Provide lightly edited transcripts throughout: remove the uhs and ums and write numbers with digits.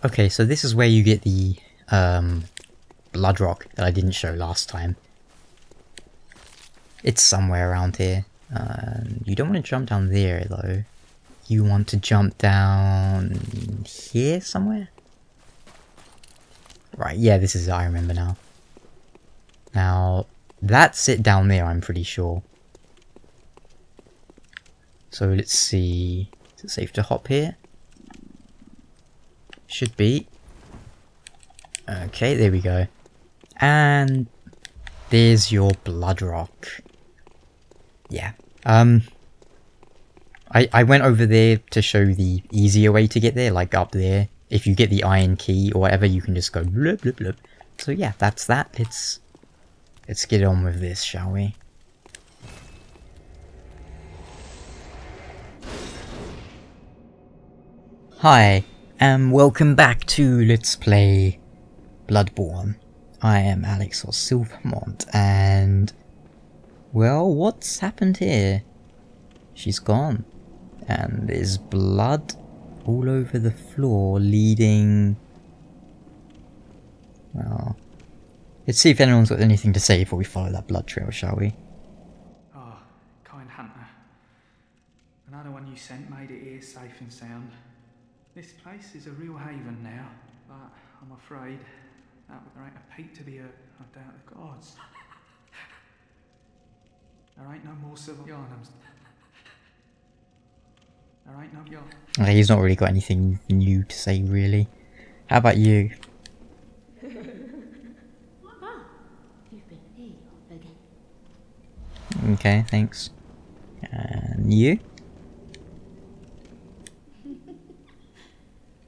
Okay, so this is where you get the blood rock that I didn't show last time. It's somewhere around here. You don't want to jump down there though. You want to jump down here somewhere? Right, yeah, this is it, I remember now. Now, that's it down there, I'm pretty sure. So let's see. Is it safe to hop here? Should be. Okay, there we go. And there's your blood rock. Yeah. I went over there to show the easier way to get there, like up there. If you get the iron key or whatever, you can just go blub blub blub. So yeah, that's that. Let's get on with this, shall we? Hi, and welcome back to Let's Play Bloodborne. I am Alex or Mont, and well, what's happened here? She's gone, and there's blood all over the floor, leading. Well, let's see if anyone's got anything to say before we follow that blood trail, shall we? Oh, kind hunter. Another one you sent made it here safe and sound. This place is a real haven now, but I'm afraid that there ain't a peep to be heard. I doubt the gods. There ain't no more civil yarnums. There ain't no yarn. He's not really got anything new to say, really. How about you? Okay, thanks. And you?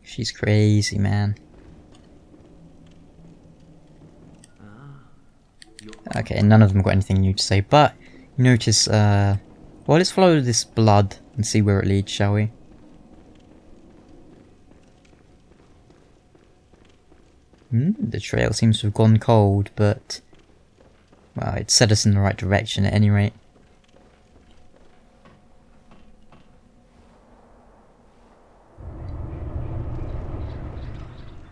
She's crazy, man. Okay, none of them got anything new to say, but you notice, well, let's follow this blood and see where it leads, shall we? The trail seems to have gone cold, but well, it set us in the right direction at any rate.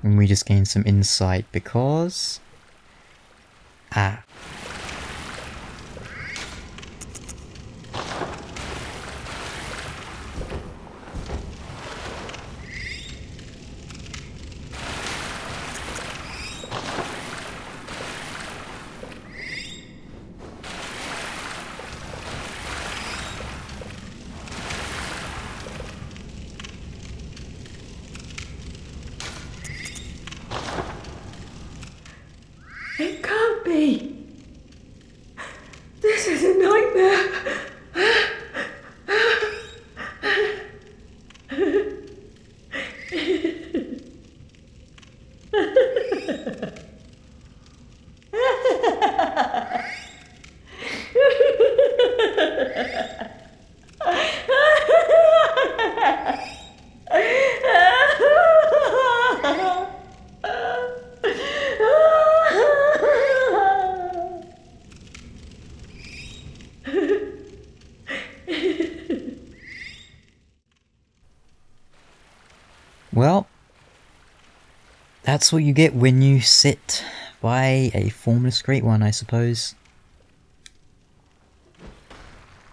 And we just gained some insight because... Ah. It can't be. This is a nightmare. Well, that's what you get when you sit by a formless great one, I suppose.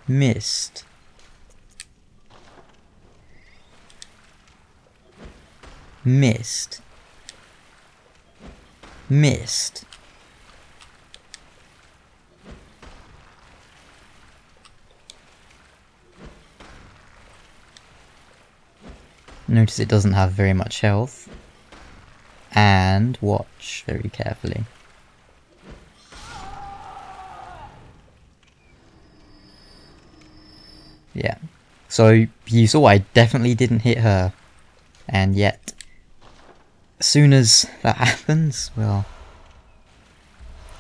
Mist. Mist. Mist. Notice it doesn't have very much health. And watch very carefully. Yeah. So you saw I definitely didn't hit her. And yet, as soon as that happens, well...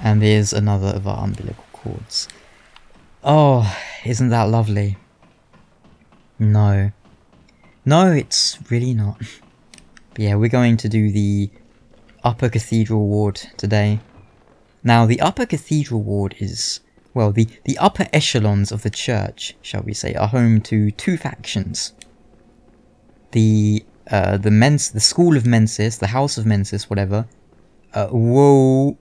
And there's another of our umbilical cords. Oh, isn't that lovely? No. No, it's really not. But yeah, we're going to do the Upper Cathedral Ward today. Now, the Upper Cathedral Ward is, well, the upper echelons of the church, shall we say, are home to two factions. The the School of Mensis, the House of Mensis, whatever. Whoa.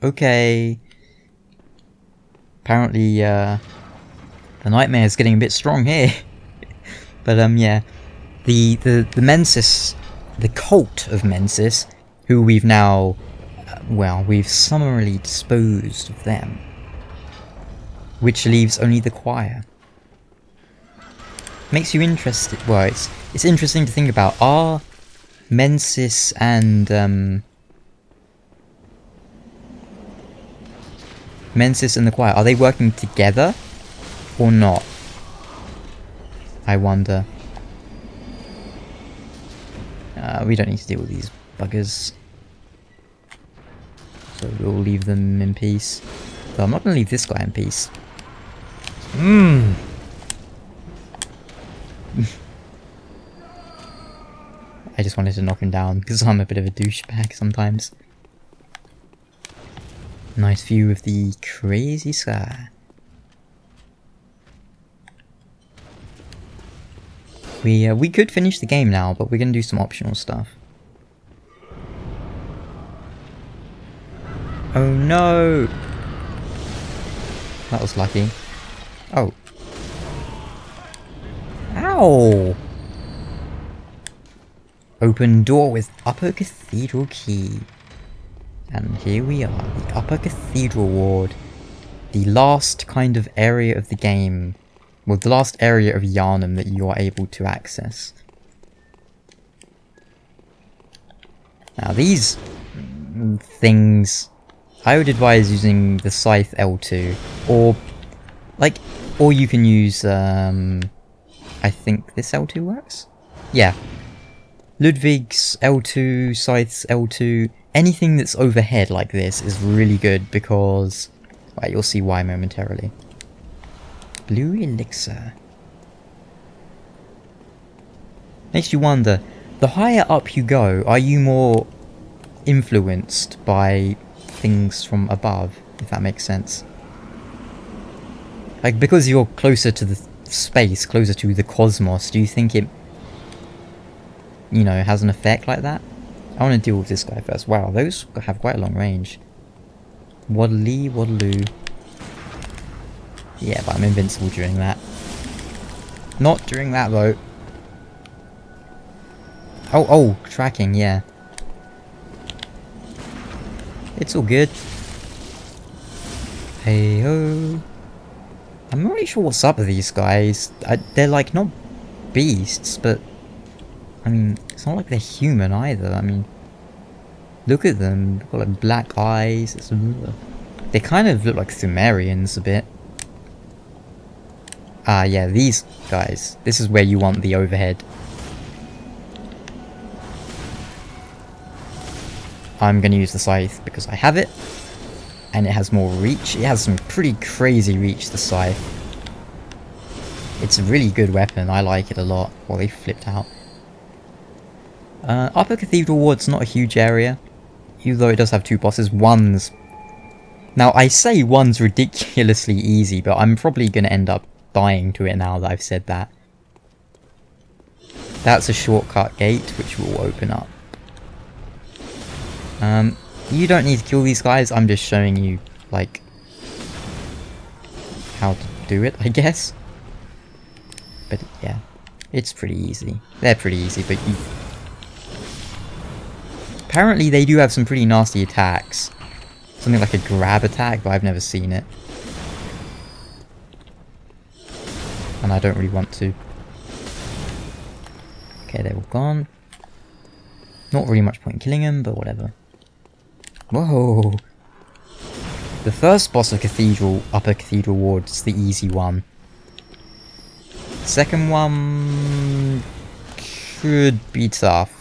Okay. Apparently, the nightmare is getting a bit strong here. But, yeah. The Mensis, the cult of Mensis, who we've now, well, we've summarily disposed of them. Which leaves only the choir. Makes you interested, well, it's interesting to think about, are Mensis and, Mensis and the choir, are they working together or not? I wonder. We don't need to deal with these buggers. So we'll leave them in peace. Though I'm not going to leave this guy in peace. I just wanted to knock him down because I'm a bit of a douchebag sometimes. Nice view of the crazy sky. We could finish the game now, but we're gonna do some optional stuff. Oh no! That was lucky. Oh. Ow! Open door with upper cathedral key. And here we are, the upper cathedral ward. The last kind of area of the game. Well, the last area of Yharnam that you are able to access. Now these things, I would advise using the Scythe L2, or you can use, I think this L2 works? Yeah. Ludwig's L2, Scythe's L2, anything that's overhead like this is really good because, well, you'll see why momentarily. Blue elixir. Makes you wonder, the higher up you go, are you more influenced by things from above, if that makes sense? Like, because you're closer to the space, closer to the cosmos, do you think it, you know, has an effect like that? I want to deal with this guy first. Wow, those have quite a long range. Waddly, waddaloo. Yeah, but I'm invincible during that. Not during that, though. Oh, tracking, yeah. It's all good. Hey-ho. I'm not really sure what's up with these guys. They're, like, not beasts, but... I mean, it's not like they're human either. I mean, look at them. They've got, like, black eyes. They kind of look like Sumerians a bit. Ah, yeah, these guys. This is where you want the overhead. I'm going to use the scythe because I have it. And it has more reach. It has some pretty crazy reach, the scythe. It's a really good weapon. I like it a lot. Well, they flipped out. Upper Cathedral Ward's not a huge area. Even though it does have two bosses. One's... Now, I say one's ridiculously easy, but I'm probably going to end up dying to it now that I've said that. That's a shortcut gate, which will open up. You don't need to kill these guys, I'm just showing you, like, how to do it, I guess. But, yeah, it's pretty easy. They're pretty easy, but you... Apparently they do have some pretty nasty attacks. Something like a grab attack, but I've never seen it. And I don't really want to. Okay, they're all gone. Not really much point in killing them, but whatever. Whoa! The first boss of Cathedral, Upper Cathedral Ward, is the easy one. Second one... could be tough.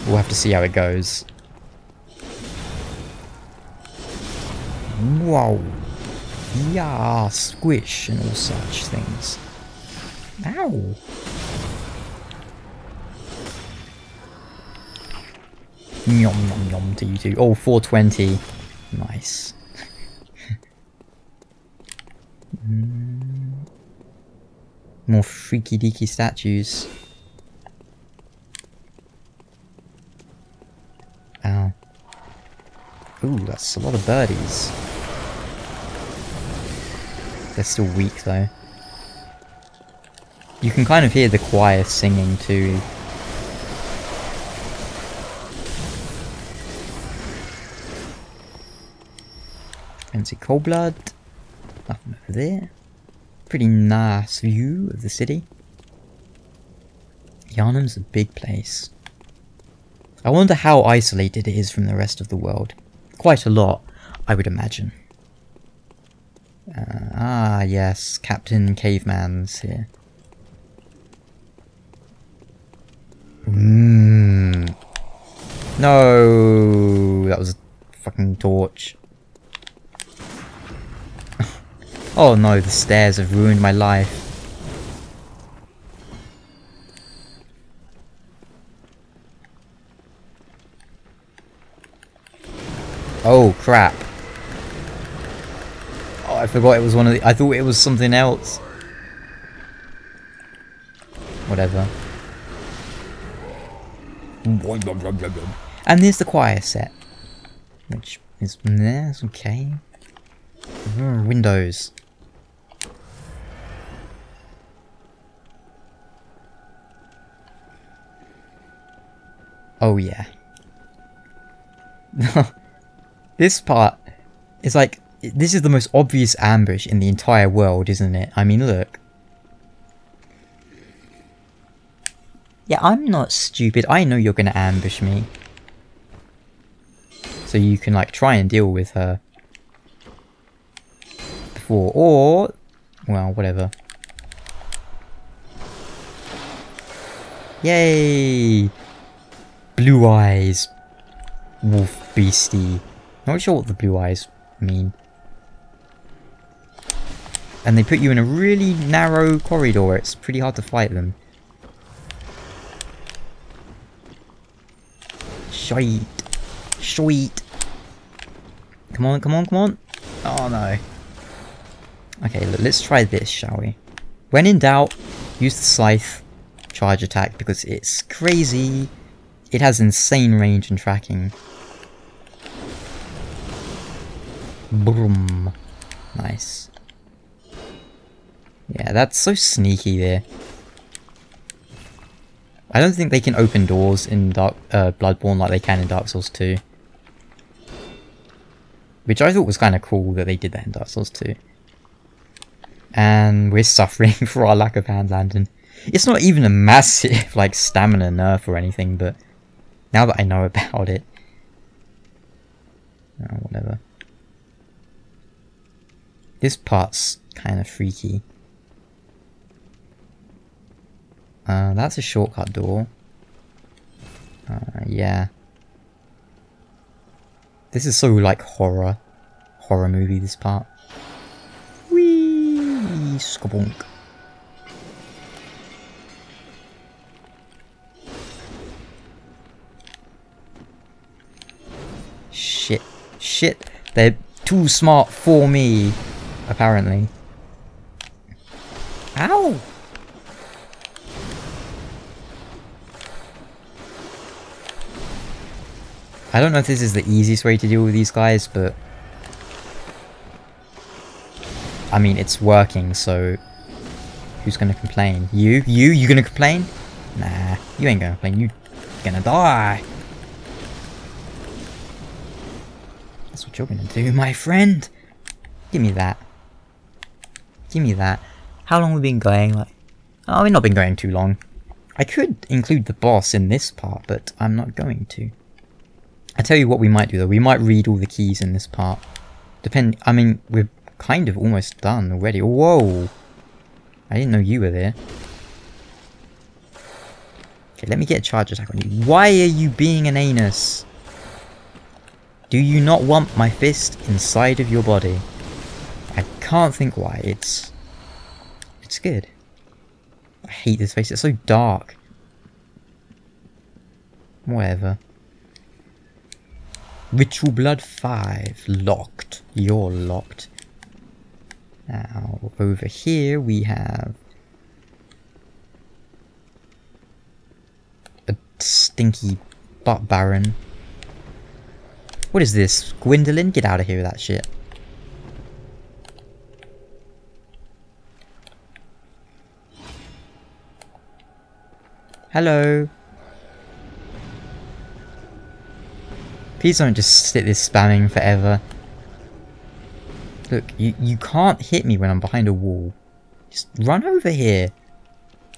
We'll have to see how it goes. Whoa! Yeah, squish and all such things. Ow! Yum yum yum to you two. Oh, 420. Nice. More freaky deaky statues. Ow. Ooh, that's a lot of birdies. They're still weak though. You can kind of hear the choir singing too. Fancy cold blood. Nothing over there. Pretty nice view of the city. Yharnam's a big place. I wonder how isolated it is from the rest of the world. Quite a lot, I would imagine. Ah, yes, Captain Caveman's here. No, that was a fucking torch. Oh no, the stairs have ruined my life. Oh crap. Oh, I forgot it was one of the... I thought it was something else. Whatever. And there's the choir set. Which is... It's okay. Windows. Oh yeah. This part is like... This is the most obvious ambush in the entire world, isn't it? I mean, look. Yeah, I'm not stupid. I know you're gonna ambush me. So you can, like, try and deal with her. Before, or... Well, whatever. Yay! Blue eyes. Wolf beastie. Not sure what the blue eyes mean. And they put you in a really narrow corridor where it's pretty hard to fight them. Sweet. Sweet. Come on, come on, come on. Oh no. Okay, let's try this, shall we? When in doubt, use the scythe charge attack because it's crazy. It has insane range and tracking. Boom. Nice. Yeah, that's so sneaky there. I don't think they can open doors in Bloodborne like they can in Dark Souls 2. Which I thought was kind of cool that they did that in Dark Souls 2. And we're suffering for our lack of hand landing. It's not even a massive like stamina nerf or anything, but now that I know about it. Oh, whatever. This part's kind of freaky. That's a shortcut door. Yeah. This is so like horror movie, this part. Whee! Skabonk. Shit. Shit. They're too smart for me, apparently. Ow! I don't know if this is the easiest way to deal with these guys, but... I mean, it's working, so... Who's gonna complain? You? You gonna complain? Nah, you ain't gonna complain. You gonna die. That's what you're gonna do, my friend. Give me that. Give me that. How long have we been going? Like, oh, we've not been going too long. I could include the boss in this part, but I'm not going to. I tell you what we might do though, we might read all the keys in this part. I mean, we're kind of almost done already. Whoa! I didn't know you were there. Okay, let me get a charge attack on you. Why are you being an anus? Do you not want my fist inside of your body? I can't think why. It's good. I hate this face, it's so dark. Whatever. Ritual Blood 5. Locked. You're locked. Now, over here we have stinky butt baron. What is this? Gwendolyn? Get out of here with that shit. Hello. Please don't just sit there spamming forever. Look, you can't hit me when I'm behind a wall. Just run over here.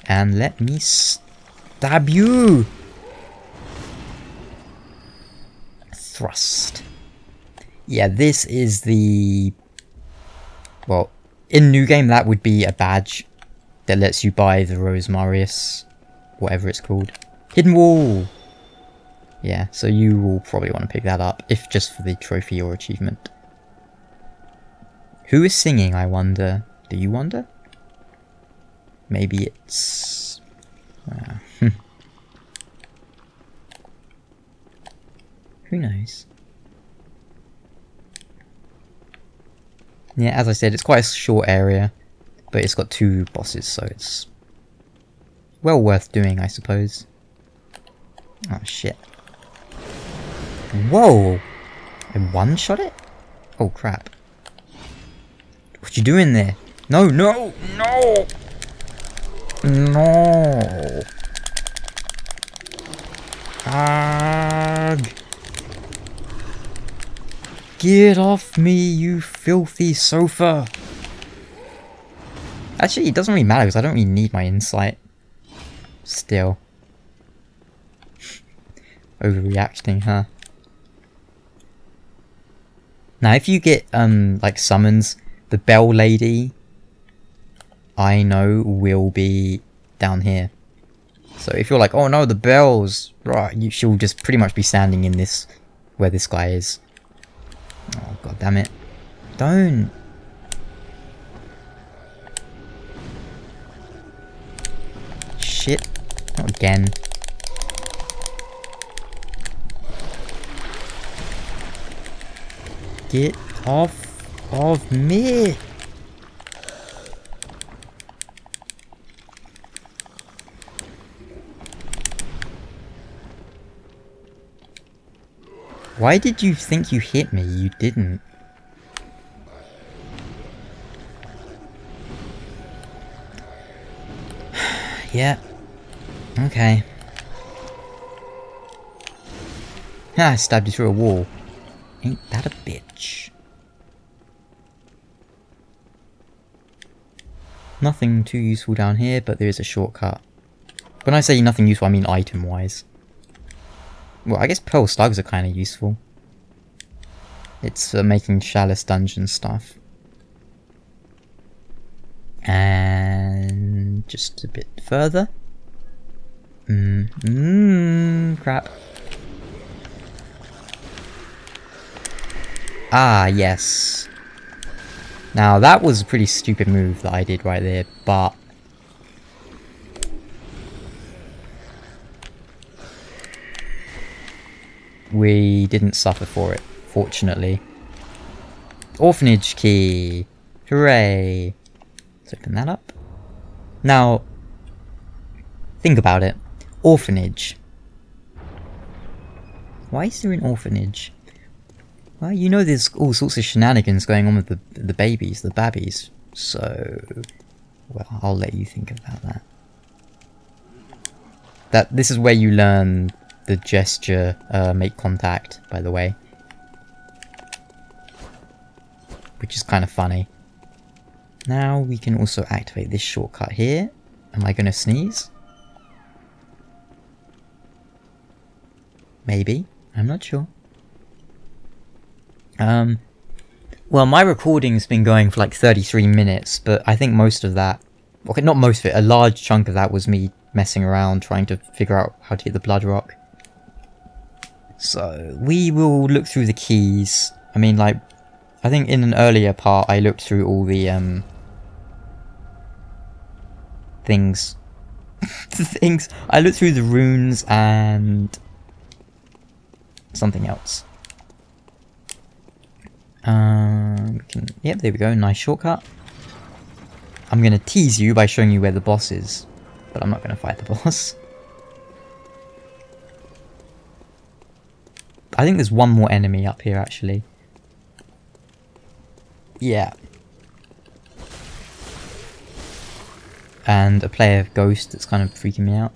And let me stab you. Thrust. Yeah, this is the... Well, in New Game that would be a badge that lets you buy the Rosemarius, whatever it's called. Hidden Wall! Yeah, so you will probably want to pick that up, if just for the trophy or achievement. Who is singing, I wonder? Do you wonder? Maybe it's... Who knows? Yeah, as I said, it's quite a short area, but it's got 2 bosses, so it's well worth doing, I suppose. Oh, shit. Whoa! I one-shot it? Oh, crap. What you doing there? No, no, no! No! Ugh! Get off me, you filthy sofa! Actually, it doesn't really matter because I don't really need my insight. Still. Overreacting, huh? Now, if you get, like, summons, the bell lady, I know, will be down here. So if you're like, oh no, the bells, right, she'll just pretty much be standing in this, where this guy is. Oh, god damn it. Don't. Shit. Not again. Get off of me! Why did you think you hit me? You didn't. Yeah. Okay. Ha, I stabbed you through a wall. Ain't that a bitch? Nothing too useful down here, but there is a shortcut. When I say nothing useful, I mean item-wise. Well, I guess Pearl Slugs are kind of useful. It's for making Chalice Dungeon stuff. And just a bit further. Crap. Ah, yes. Now, that was a pretty stupid move that I did right there, but... we didn't suffer for it, fortunately. Orphanage key! Hooray! Let's open that up. Now, think about it. Orphanage. Why is there an orphanage? Well, you know there's all sorts of shenanigans going on with the babies, the babbies. So, well, I'll let you think about that. This is where you learn the gesture, make contact, by the way. Which is kind of funny. Now we can also activate this shortcut here. Am I going to sneeze? Maybe. I'm not sure. Well, my recording's been going for like 33 minutes, but I think most of that... okay, not most of it, a large chunk of that was me messing around, trying to figure out how to hit the blood rock. So, we will look through the keys. I mean, like, I think in an earlier part I looked through all the, things. I looked through the runes and... something else. Yep, there we go, nice shortcut. I'm gonna tease you by showing you where the boss is, but I'm not gonna fight the boss. I think there's one more enemy up here, actually. Yeah. And a player ghost that's kind of freaking me out.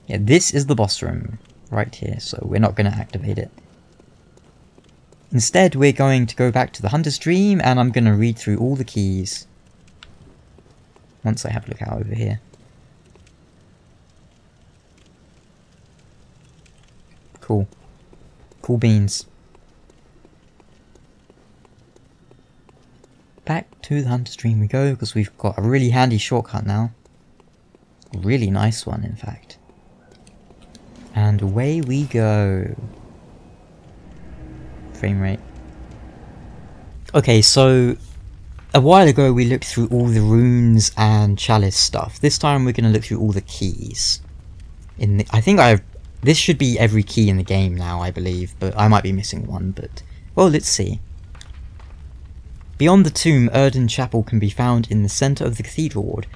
Yeah, this is the boss room. Right here, so we're not going to activate it. Instead, we're going to go back to the Hunter's Dream, and I'm going to read through all the keys. Once I have a look out over here. Cool. Cool beans. Back to the Hunter's Dream we go, because we've got a really handy shortcut now. A really nice one, in fact. And away we go. Frame rate. Okay, so a while ago we looked through all the runes and chalice stuff. This time we're going to look through all the keys. This should be every key in the game now, I believe, but I might be missing one, but well, let's see. Beyond the tomb, Erden Chapel can be found in the centre of the Cathedral ward.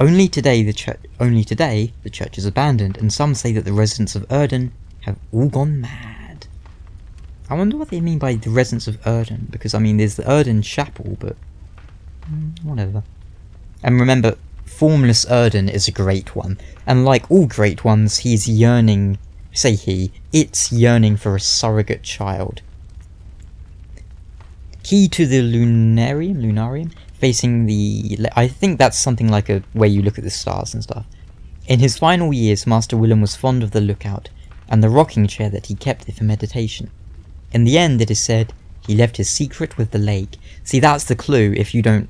Only today the church is abandoned, and some say that the residents of Erden have all gone mad. I wonder what they mean by the residents of Erden, because I mean there's the Erden Chapel, but whatever. And remember, formless Erden is a great one, and like all great ones, it's yearning for a surrogate child. Key to the lunarium, facing the... I think that's something like a where you look at the stars and stuff. In his final years, Master Willem was fond of the lookout, and the rocking chair that he kept there for meditation. In the end, it is said, he left his secret with the lake. See, that's the clue. If you don't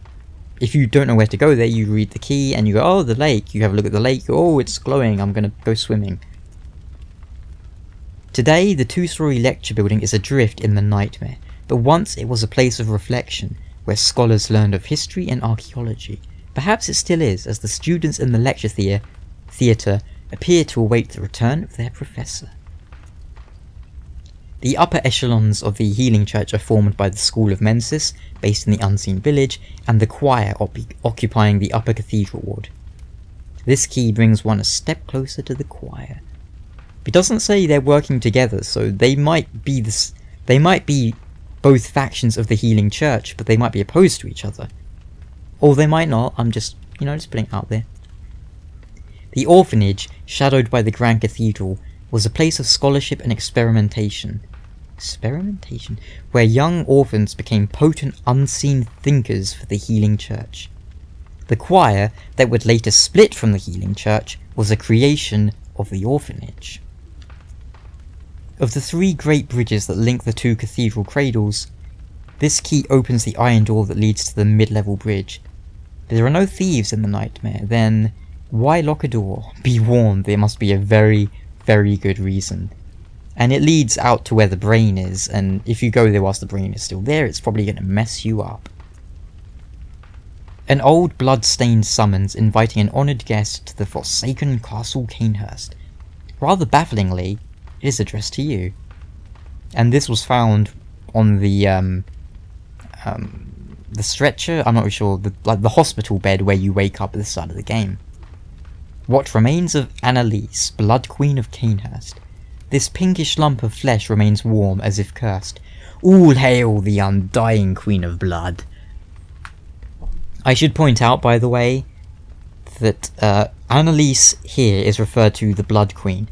know where to go there, you read the key, and you go, oh, the lake. You have a look at the lake, you go, oh, it's glowing, I'm gonna go swimming. Today, the two-story lecture building is adrift in the nightmare, but once it was a place of reflection, where scholars learned of history and archaeology. Perhaps it still is, as the students in the lecture theatre appear to await the return of their professor. The upper echelons of the healing church are formed by the School of Mensis, based in the Unseen Village, and the choir occupying the upper cathedral ward. This key brings one a step closer to the choir. It doesn't say they're working together, so they might be both factions of the healing church, but they might be opposed to each other. Or they might not, I'm just putting it out there. The orphanage, shadowed by the Grand Cathedral, was a place of scholarship and experimentation, where young orphans became potent unseen thinkers for the healing church. The choir, that would later split from the healing church, was a creation of the orphanage. Of the three great bridges that link the two cathedral cradles, this key opens the iron door that leads to the mid-level bridge. There are no thieves in the nightmare, then why lock a door? Be warned, there must be a very, very good reason. And it leads out to where the brain is, and if you go there whilst the brain is still there, it's probably going to mess you up. An old blood-stained summons inviting an honoured guest to the forsaken Castle Canehurst. Rather bafflingly, it is addressed to you. And this was found on the stretcher, I'm not really sure, the hospital bed where you wake up at the start of the game. What remains of Annalise, Blood Queen of Canehurst? This pinkish lump of flesh remains warm as if cursed. All hail the undying Queen of Blood. I should point out, by the way, that Annalise here is referred to the Blood Queen,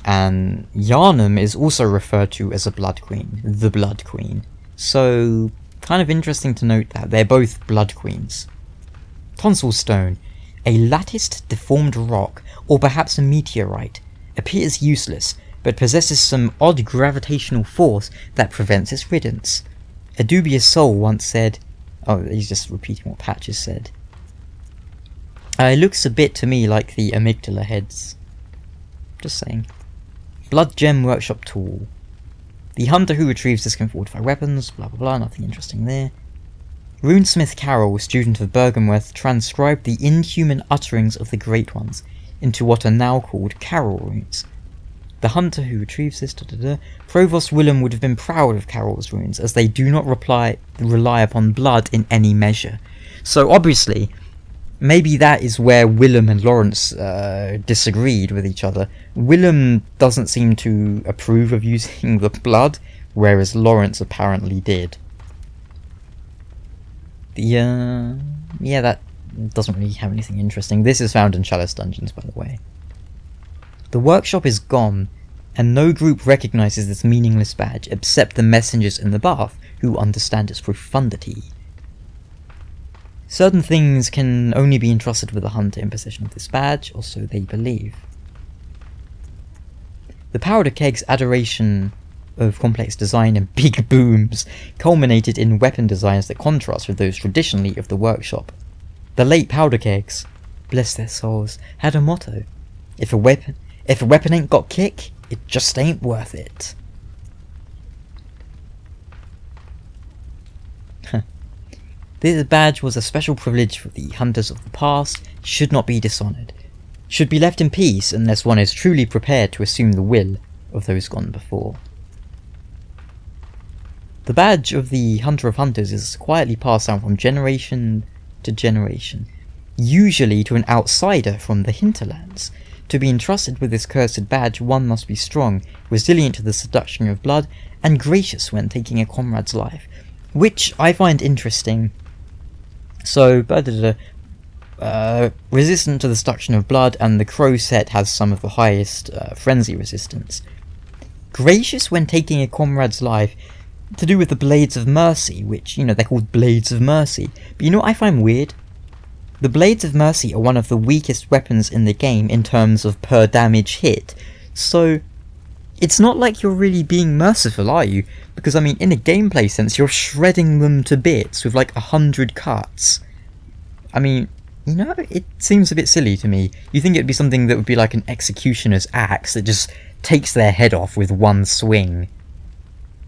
and Yharnam is also referred to as a Blood Queen, the Blood Queen. So, kind of interesting to note that they're both Blood Queens. Tonsil Stone, a latticed deformed rock, or perhaps a meteorite, appears useless, but possesses some odd gravitational force that prevents its riddance. A dubious soul once said... Oh, he's just repeating what Patches said. It looks a bit to me like the amygdala heads. Just saying. Blood Gem Workshop Tool. The hunter who retrieves this can fortify weapons, blah blah blah, nothing interesting there. Runesmith Carroll, student of Bergenworth, transcribed the inhuman utterings of the Great Ones into what are now called Carroll runes. The hunter who retrieves this... Provost Willem would have been proud of Carroll's runes, as they do not rely upon blood in any measure. So obviously, maybe that is where Willem and Lawrence disagreed with each other. Willem doesn't seem to approve of using the blood, whereas Lawrence apparently did. Yeah, that doesn't really have anything interesting. This is found in Chalice Dungeons, by the way. The workshop is gone, and no group recognises this meaningless badge except the messengers in the bath, who understand its profundity. Certain things can only be entrusted with a hunter in possession of this badge, or so they believe. The powder keg's adoration of complex design and big booms culminated in weapon designs that contrast with those traditionally of the workshop. The late powder kegs, bless their souls, had a motto: if a weapon ain't got kick, it just ain't worth it. This badge was a special privilege for the hunters of the past, should not be dishonoured, should be left in peace unless one is truly prepared to assume the will of those gone before. The badge of the Hunter of Hunters is quietly passed down from generation to generation, usually to an outsider from the hinterlands. To be entrusted with this cursed badge, one must be strong, resilient to the seduction of blood, and gracious when taking a comrade's life, which I find interesting. So, resistant to the seduction of blood, and the Crow set has some of the highest frenzy resistance. Gracious when taking a comrade's life, to do with the Blades of Mercy, which, they're called Blades of Mercy. But you know what I find weird? The Blades of Mercy are one of the weakest weapons in the game in terms of per damage hit, so it's not like you're really being merciful, are you? Because, in a gameplay sense, you're shredding them to bits with like 100 cuts. It seems a bit silly to me. You think it'd be something that would be like an executioner's axe that just takes their head off with one swing.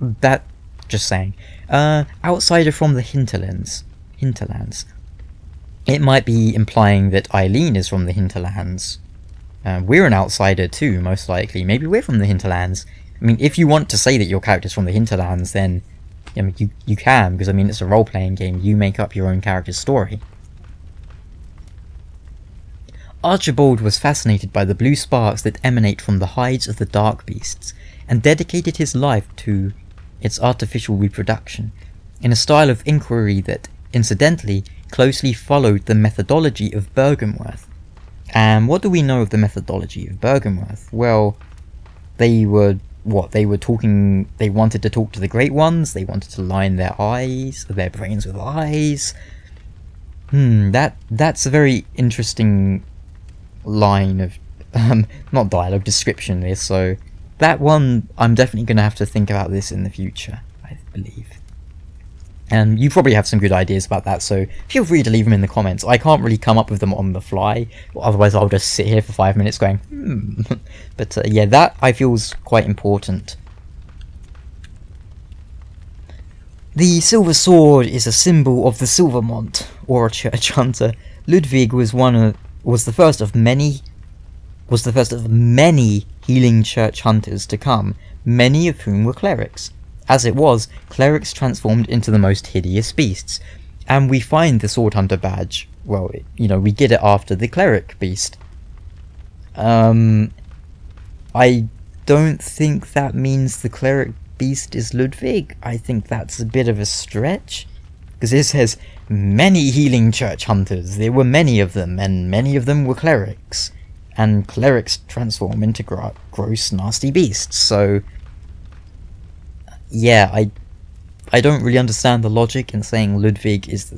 That, just saying. Outsider from the hinterlands. It might be implying that Eileen is from the hinterlands. We're an outsider too, most likely. Maybe we're from the hinterlands. If you want to say that your character's from the hinterlands, then you can, because it's a role-playing game. You make up your own character's story. Archibald was fascinated by the blue sparks that emanate from the hides of the dark beasts, and dedicated his life to its artificial reproduction, in a style of inquiry that, incidentally, closely followed the methodology of Bergenworth. And what do we know of the methodology of Bergenworth? Well, they wanted to talk to the Great Ones, they wanted to line their brains with eyes. That's a very interesting line of, not dialogue, description there, so that one, I'm definitely going to have to think about this in the future, I believe. And you probably have some good ideas about that, so feel free to leave them in the comments. I can't really come up with them on the fly, otherwise I'll just sit here for 5 minutes going, But yeah, that I feel is quite important. The silver sword is a symbol of the Silver Mont, or a church hunter. Ludwig was the first of many healing church hunters to come, many of whom were clerics. As it was, clerics transformed into the most hideous beasts, and we find the Sword Hunter badge, well, we get it after the cleric beast. I don't think that means the cleric beast is Ludwig. I think that's a bit of a stretch, because it says many healing church hunters. There were many of them, and many of them were clerics, and clerics transform into gross, nasty beasts, so yeah, I don't really understand the logic in saying Ludwig is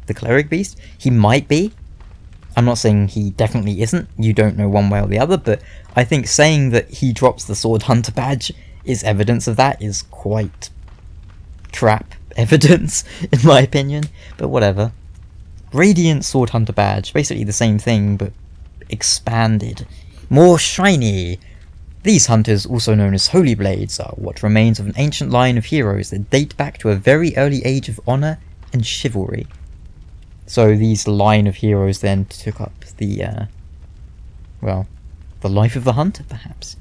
the cleric beast. He might be. I'm not saying he definitely isn't. You don't know one way or the other, but I think saying that he drops the Sword Hunter badge is evidence of that is quite crap evidence, in my opinion, but whatever. Radiant Sword Hunter badge, basically the same thing, but expanded. More shiny! These hunters, also known as Holy Blades, are what remains of an ancient line of heroes that date back to a very early age of honour and chivalry. So these line of heroes then took up the life of the hunter, perhaps.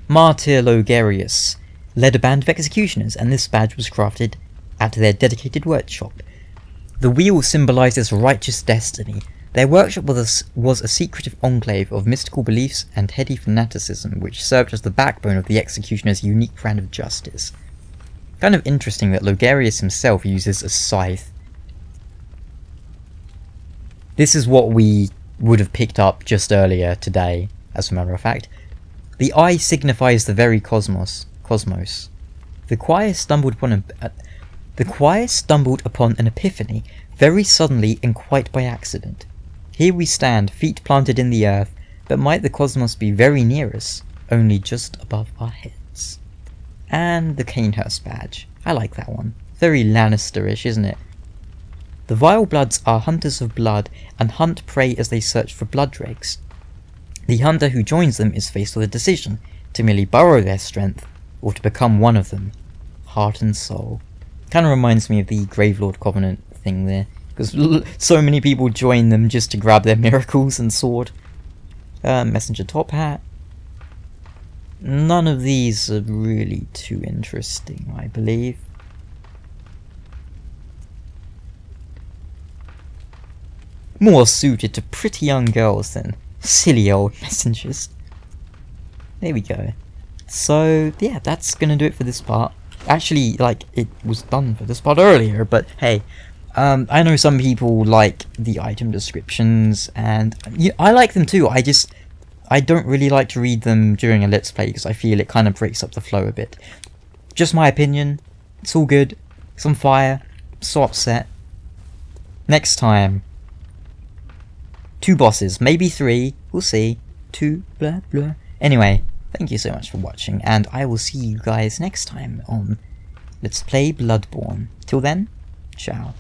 Martyr Logarius led a band of executioners, and this badge was crafted at their dedicated workshop. The wheel symbolizes righteous destiny. Their workshop was a secretive enclave of mystical beliefs and heady fanaticism, which served as the backbone of the executioner's unique brand of justice. Kind of interesting that Logarius himself uses a scythe. This is what we would have picked up just earlier today, as a matter of fact. The eye signifies the very cosmos. The choir stumbled upon an epiphany, very suddenly and quite by accident. Here we stand, feet planted in the earth, but might the cosmos be very near us, only just above our heads. And the Canehurst badge. I like that one. Very Lannister-ish, isn't it? The Vile Bloods are hunters of blood, and hunt prey as they search for blood dregs. The hunter who joins them is faced with a decision, to merely borrow their strength, or to become one of them, heart and soul. Kind of reminds me of the Gravelord Covenant thing there, because so many people join them just to grab their miracles and sword. Messenger top hat. None of these are really too interesting, I believe. More suited to pretty young girls than silly old messengers. There we go. So, yeah, that's gonna do it for this part. Actually, like, it was done for this part earlier, but hey. I know some people like the item descriptions, and I like them too. I don't really like to read them during a Let's Play, because I feel it kind of breaks up the flow a bit. Just my opinion. It's all good. It's on fire. I'm so upset. Next time. 2 bosses, maybe 3. We'll see. 2, blah blah. Anyway, thank you so much for watching, and I will see you guys next time on Let's Play Bloodborne. Till then, ciao.